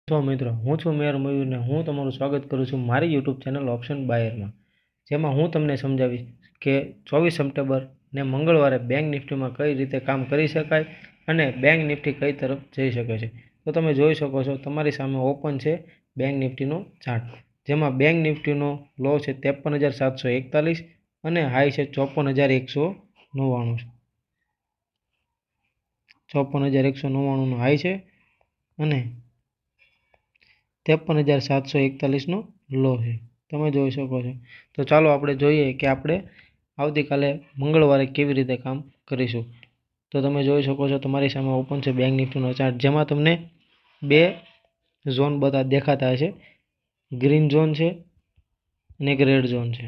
છો મિત્રો, હું છું મેયર મયુર ને હું તમારું સ્વાગત કરું છું મારી યુટ્યુબ ચેનલ ઓપ્શન બાયરમાં, જેમાં હું તમને સમજાવીશ કે 24 સપ્ટેમ્બર ને મંગળવારે બેંક નિફ્ટીમાં કઈ રીતે કામ કરી શકાય અને બેંક નિફ્ટી કઈ તરફ જઈ શકે છે. તો તમે જોઈ શકો છો તમારી સામે ઓપન છે બેંક નિફ્ટીનો ચાર્ટ, જેમાં બેંક નિફ્ટીનો લો છે 53,741 અને હાઈ છે 54,199. 54,199નો હાઈ છે અને 53,741નો લો છે. તમે જોઈ શકો છો. તો ચાલો આપણે જોઈએ કે આપણે આવતીકાલે મંગળવારે કેવી રીતે કામ કરીશું. તો તમે જોઈ શકો છો તમારી સામે ઓપન છે બેંક નિફ્ટીનો ચાર્ટ, જેમાં તમને બે ઝોન બધા દેખાતા હશે. ગ્રીન ઝોન છે અને એક રેડ ઝોન છે.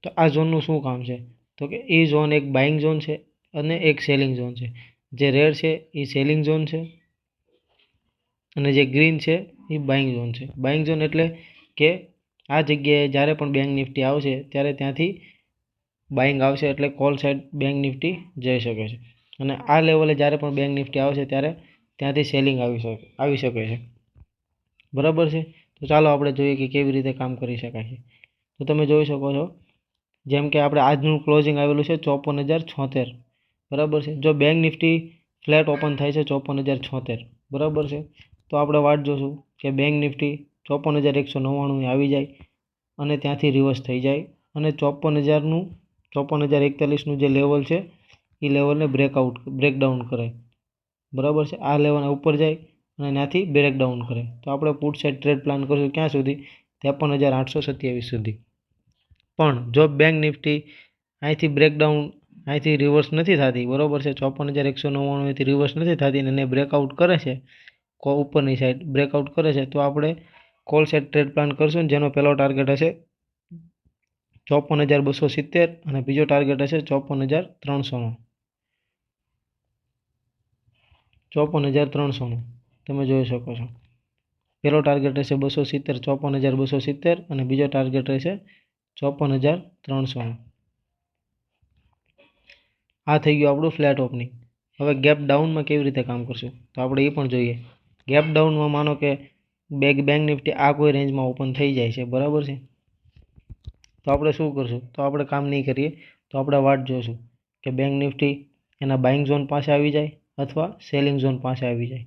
તો આ ઝોનનું શું કામ છે? તો કે એ ઝોન એક બાઇંગ ઝોન છે અને એક સેલિંગ ઝોન છે. જે રેડ છે એ સેલિંગ ઝોન છે અને જે ગ્રીન છે એ બાઇંગ ઝોન છે. બાઇંગ ઝોન એટલે કે આ જગ્યાએ જ્યારે પણ બેંક નિફ્ટી આવશે ત્યારે ત્યાંથી બાઇંગ આવશે, એટલે કોલ સાઇડ બેંક નિફ્ટી જઈ શકે છે. અને આ લેવલે જ્યારે પણ બેંક નિફ્ટી આવશે ત્યારે ત્યાંથી સેલિંગ આવી શકે છે. બરાબર છે. તો ચાલો આપણે જોઈએ કે કેવી રીતે કામ કરી શકાય છે. તો તમે જોઈ શકો છો, જેમ કે આપણે આજનું ક્લોઝિંગ આવેલું છે 54,076. બરાબર છે. જો બેંક નિફ્ટી ફ્લેટ ઓપન થાય છે 54,076. બરાબર છે. તો આપણે વાટ જોશું કે બેંક નિફ્ટી 54,199 આવી જાય અને ત્યાંથી રિવર્સ થઈ જાય અને 54,041નું જે લેવલ છે એ લેવલને બ્રેકડાઉન કરે. બરાબર છે. આ લેવલના ઉપર જાય અને ત્યાંથી બ્રેકડાઉન કરે. તો આપણે પુટ સાઇડ ટ્રેડ પ્લાન કરીશું ક્યાં સુધી? 53,827 સુધી. પણ જો બેંક નિફ્ટી અહીંથી રિવર્સ નથી થતી, બરાબર છે, 54,199થી રિવર્સ નથી થતી અને બ્રેકઆઉટ કરે છે, ઉપરની સાઈડ બ્રેકઆઉટ કરે છે, તો આપણે કોલ સાઇડ ટ્રેડ પ્લાન કરશું, જેનો પહેલો ટાર્ગેટ હશે 54,270 અને બીજો ટાર્ગેટ હશે 54,300નો. 54,300નો તમે જોઈ શકો છો. પહેલો ટાર્ગેટ રહેશે 270, 54,270 અને બીજો ટાર્ગેટ રહેશે 54,300. આ થઈ ગયું આપણું ફ્લેટ ઓપનિંગ. હવે ગેપ ડાઉનમાં કેવી રીતે કામ કરશું તો આપણે એ પણ જોઈએ. ગેપ ડાઉનમાં માનો કે બેંક નિફ્ટી આ કોઈ રેન્જમાં ઓપન થઈ જાય છે, બરાબર છે, તો આપણે શું કરશું? તો આપણે કામ નહીં કરીએ, તો આપણે વાટ જોઈશું કે બેંક નિફ્ટી એના બાઇંગ ઝોન પાસે આવી જાય અથવા સેલિંગ ઝોન પાસે આવી જાય.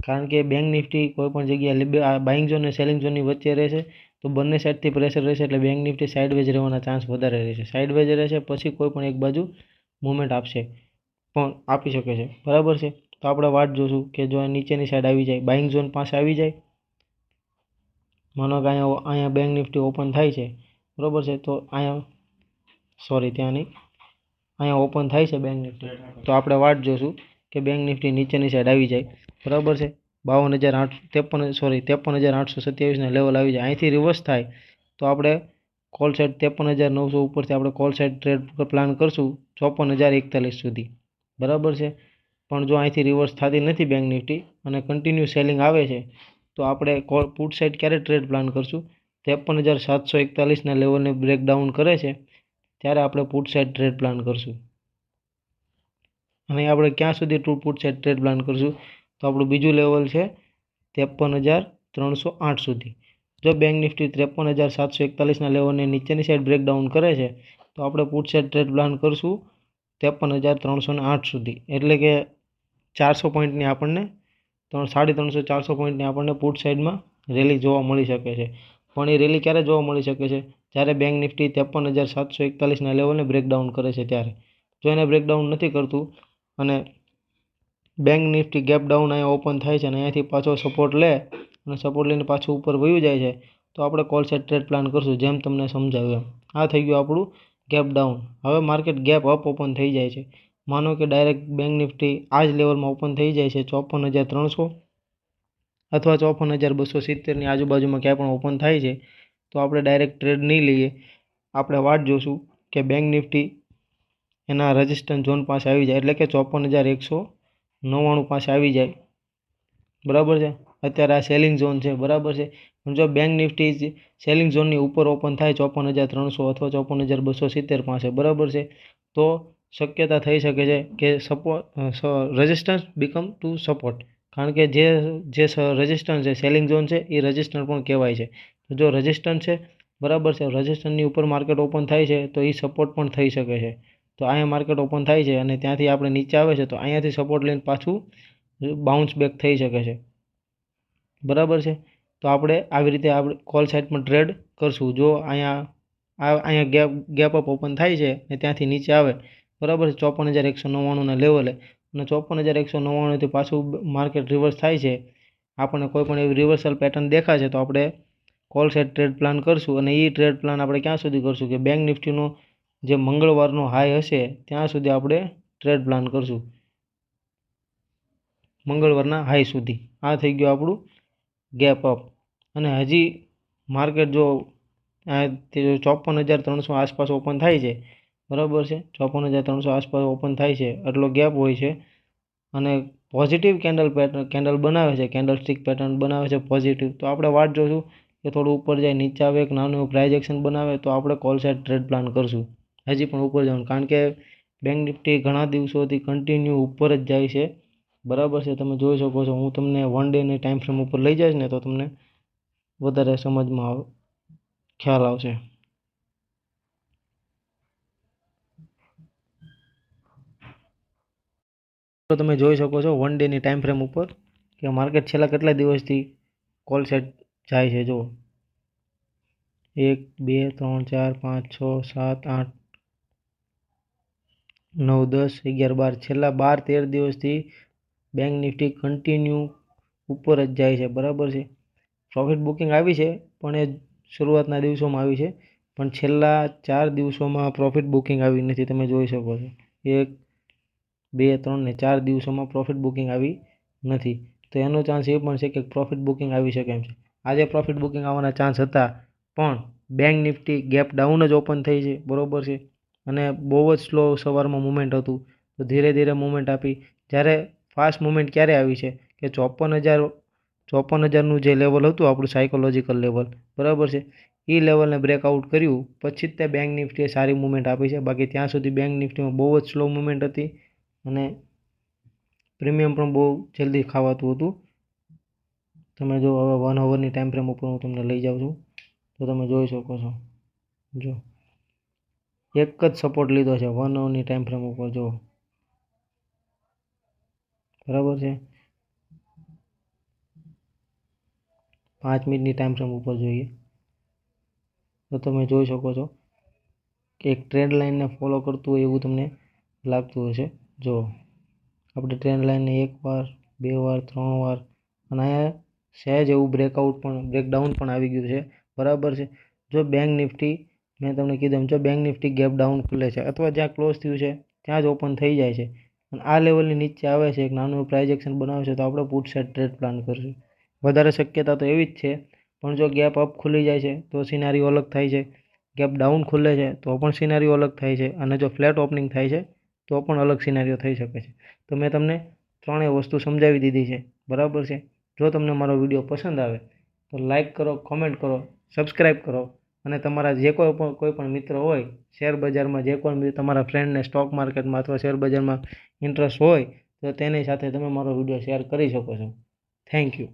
કારણ કે બેંક નિફ્ટી કોઈ પણ જગ્યાએ બાઇંગ ઝોન અને સેલિંગ ઝોનની વચ્ચે રહેશે, તો બંને સાઈડથી પ્રેશર રહેશે, એટલે બેંક નિફ્ટી સાઇડવેજ રહેવાના ચાન્સ વધારે રહેશે. સાઇડવેજ રહેશે પછી કોઈ પણ એક બાજુ મૂવમેન્ટ આપી શકે છે. બરાબર છે. તો આપણે વાટ જોશું કે જો નીચેની સાઈડ આવી જાય, બાઇંગ ઝોન પાસે આવી જાય, માનો કે અહીંયા બેંક નિફ્ટી ઓપન થાય છે, બરાબર છે, તો અહીંયા ઓપન થાય છે બેંક નિફ્ટી, તો આપણે વાટ જોશું કે બેંક નિફ્ટી નીચેની સાઈડ આવી જાય, બરાબર છે, 53,827ના લેવલ આવી જાય. અહીંથી રિવર્સ થાય તો આપણે કોલ સાઇડ 53,900 ઉપરથી આપણે કોલ સાઇડ ટ્રેડ પ્લાન કરશું 54,041 સુધી. બરાબર છે. પણ જો અહીંથી રિવર્સ થતી નથી બેંક નિફ્ટી અને કન્ટિન્યુ સેલિંગ આવે છે, તો આપણે પુટ સાઇડ ક્યારે ટ્રેડ પ્લાન કરશું? 53,741ના લેવલને બ્રેકડાઉન કરે છે ત્યારે આપણે પુટ સાઇડ ટ્રેડ પ્લાન કરશું. અને આપણે ક્યાં સુધી પુટ સાઇડ ટ્રેડ પ્લાન કરશું? તો આપણું બીજું લેવલ છે 53,308 સુધી. જો બેંક નિફ્ટી 53,741ના લેવલને નીચેની સાઈડ બ્રેકડાઉન કરે છે, તો આપણે પુટ સાઇડ ટ્રેડ પ્લાન કરશું 53,308 સુધી. એટલે કે 400 પોઈન્ટની આપણને 350-400 પોઈન્ટની આપણને પુટ સાઇડમાં રેલી જોવા મળી શકે છે. પણ એ રેલી ક્યારે જોવા મળી શકે છે? જ્યારે બેંક નિફ્ટી 53,741ના લેવલને બ્રેકડાઉન કરે છે ત્યારે. જો એને બ્રેકડાઉન નથી કરતું અને બેંક નિફ્ટી ગેપ ડાઉન અહીંયા ઓપન થાય છે અને અહીંયાથી પાછો સપોર્ટ લે અને સપોર્ટ લઈને પાછું ઉપર વયું જાય છે, તો આપણે કોલ સાઇડ ટ્રેડ પ્લાન કરશું, જેમ તમને સમજાવ્યું એમ. આ થઈ ગયું આપણું ગેપ ડાઉન. હવે માર્કેટ ગેપ અપ ઓપન થઈ જાય છે. માનો કે ડાયરેક્ટ બેંક નિફ્ટી આ જ લેવલમાં ઓપન થઈ જાય છે 54,300 અથવા 54,270ની આજુબાજુમાં ક્યાંય પણ ઓપન થાય છે, તો આપણે ડાયરેક્ટ ટ્રેડ નહીં લઈએ. આપણે વાટ જોશું કે બેંક નિફ્ટી એના રેઝિસ્ટન્સ ઝોન પાસે આવી જાય, એટલે કે 54,199 પાસે આવી જાય. બરાબર છે. અત્યારે આ સેલિંગ ઝોન છે, બરાબર છે. પણ જો બેંક નિફ્ટી સેલિંગ ઝોનની ઉપર ઓપન થાય 54,300 અથવા 54,270 પાસે, બરાબર છે, તો શક્યતા થઈ શકે છે કે રેઝિસ્ટન્સ બીકમ ટુ સપોર્ટ, કારણ કે જે રેઝિસ્ટન્સ છે સેલિંગ ઝોન છે એ રજિસ્ટન્સ પણ કહેવાય છે. તો જો રજિસ્ટન્સ છે બરાબર છે, રજિસ્ટન્સની ઉપર માર્કેટ ઓપન થાય છે તો એ સપોર્ટ પણ થઈ શકે છે. તો અહીંયા માર્કેટ ઓપન થાય છે અને ત્યાંથી આપણે નીચે આવે છે તો અહીંયાથી સપોર્ટ લઈને પાછું બાઉન્સ બેક થઈ શકે છે. બરાબર છે. તો આપણે આવી રીતે આપણે કોલ સાઇડમાં ટ્રેડ કરશું. જો અહીંયા ગેપ અપ ઓપન થાય છે ને ત્યાંથી નીચે આવે બરાબર છે 54,199ના લેવલે, અને 54,199થી પાછું માર્કેટ રિવર્સ થાય છે, આપણને કોઈ પણ એવી રિવર્સલ પેટર્ન દેખાશે તો આપણે કોલ સાઇડ ટ્રેડ પ્લાન કરશું. અને એ ટ્રેડ પ્લાન આપણે ક્યાં સુધી કરશું કે બેંક નિફ્ટીનો જે મંગળવારનો હાઈ હશે ત્યાં સુધી આપણે ટ્રેડ પ્લાન કરશું, મંગળવારના હાઈ સુધી. આ થઈ ગયું આપણું ગેપ અપ. અને હજી માર્કેટ જો 54,300 આસપાસ ઓપન થાય છે બરાબર છે, 54,300 આસપાસ ઓપન થાય છે એટલો ગેપ હોય છે અને પોઝિટિવ કેન્ડલ બનાવે છે, કેન્ડલ સ્ટિક પેટર્ન બનાવે છે પોઝિટિવ, તો આપણે વાટ જોશું કે થોડું ઉપર જાય, નીચે આવે, એક નાનું એવું પ્રાઇઝ એક્શન બનાવે તો આપણે કોલ સાઇડ ટ્રેડ પ્લાન કરશું. હજી પણ ઉપર જવાનું, કારણ કે બેંક નિફ્ટી ઘણા દિવસોથી કન્ટિન્યુ ઉપર જ જાય છે બરાબર છે. તમે જોઈ શકો છો, હું તમને 1 ડેની ટાઈમ ફ્રેમ ઉપર લઈ જઈશ ને તો તમને વધારે સમજમાં ખ્યાલ આવશે. તો તમે જોઈ શકો છો 1 ડેની ટાઈમ ફ્રેમ ઉપર કે માર્કેટ છેલ્લા કેટલા દિવસથી કોલ સાઇડ જાય છે. જુઓ 1 2 3 4 5 6 7 8 9 10 11 12 છેલ્લા 12-13 દિવસથી બેંક નિફ્ટી કન્ટિન્યુ ઉપર જ જાય છે બરાબર છે. પ્રોફિટ બુકિંગ આવી છે પણ એ શરૂઆતના દિવસોમાં આવી છે, પણ છેલ્લા 4 દિવસોમાં પ્રોફિટ બુકિંગ આવી નથી. તમે જોઈ શકો છો 1 2 3 ને 4 દિવસોમાં પ્રોફિટ બુકિંગ આવી નથી. તો એનો ચાન્સ એ પણ છે કે પ્રોફિટ બુકિંગ આવી શકે એમ છે. આજે પ્રોફિટ બુકિંગ આવવાના ચાન્સ હતા પણ બેંક નિફ્ટી ગેપ ડાઉન જ ઓપન થઈ છે બરાબર છે, અને બહુ જ સ્લો સવારમાં મુવમેન્ટ હતું, તો ધીરે ધીરે મુવમેન્ટ આપી. જ્યારે ફાસ્ટ મુવમેન્ટ ક્યારે આવી છે કે 54,000નું જે લેવલ હતું આપણું સાયકોલોજીકલ લેવલ બરાબર છે, એ લેવલને બ્રેકઆઉટ કર્યું પછી જ તે બેંક નિફ્ટીએ સારી મુવમેન્ટ આપી છે. બાકી ત્યાં સુધી બેંક નિફ્ટીમાં બહુ જ સ્લો મુવમેન્ટ હતી અને પ્રીમિયમ પણ બહુ જલ્દી ખાવાતું હતું. તમે જો હવે 1 અવરની ટાઈમ ફ્રેમ ઉપર હું તમને લઈ જાઉં છું તો તમે જોઈ શકો છો, જો એક જ સપોર્ટ લીધો છે 1 અવરની ટાઈમ ફ્રેમ ઉપર, જો બરાબર છે. 5 મિનિટની ટાઈમ ફ્રેમ ઉપર જોઈએ તો તમે જોઈ શકો છો કે એક ટ્રેન્ડ લાઇનને ફોલો કરતું હોય એવું તમને લાગતું હશે. જો આપણે ટ્રેન્ડ લાઇનને 1 વાર 2 વાર 3 વાર અને અહીંયા સહેજ એવું બ્રેકડાઉન પણ આવી ગયું છે બરાબર છે. જો બેંક નિફ્ટી, મેં તમને કીધું એમ, જો બેંક નિફ્ટી ગેપ ડાઉન ખુલે છે અથવા જ્યાં ક્લોઝ થયું છે ત્યાં જ ઓપન થઈ જાય છે અને આ લેવલની નીચે આવે છે, એક નાનું પ્રાઇઝ એક્શન બનાવે છે, તો આપણે પુટ સાઇડ ટ્રેડ પ્લાન કરશું. વધારે શક્યતા તો એવી જ છે, પણ જો ગેપ અપ ખુલી જાય છે તો સિનારીઓ અલગ થાય છે, ગેપ ડાઉન ખુલે છે તો પણ સિનારીઓ અલગ થાય છે, અને જો ફ્લેટ ઓપનિંગ થાય છે તો પણ અલગ સિનારીઓ થઈ શકે છે. તો મેં તમને ત્રણેય વસ્તુ સમજાવી દીધી છે બરાબર છે. જો તમને મારો વિડીયો પસંદ આવે તો લાઈક કરો, કોમેન્ટ કરો, સબસ્ક્રાઈબ કરો, અને તમારા જે કોઈ પણ મિત્ર હોય શેર બજારમાં, જે કોઈ તમારા ફ્રેન્ડને સ્ટોક માર્કેટમાં અથવા શેર બજારમાં ઇન્ટરેસ્ટ હોય તો તેની સાથે તમે મારો વિડીયો શેર કરી શકો છો. Thank you.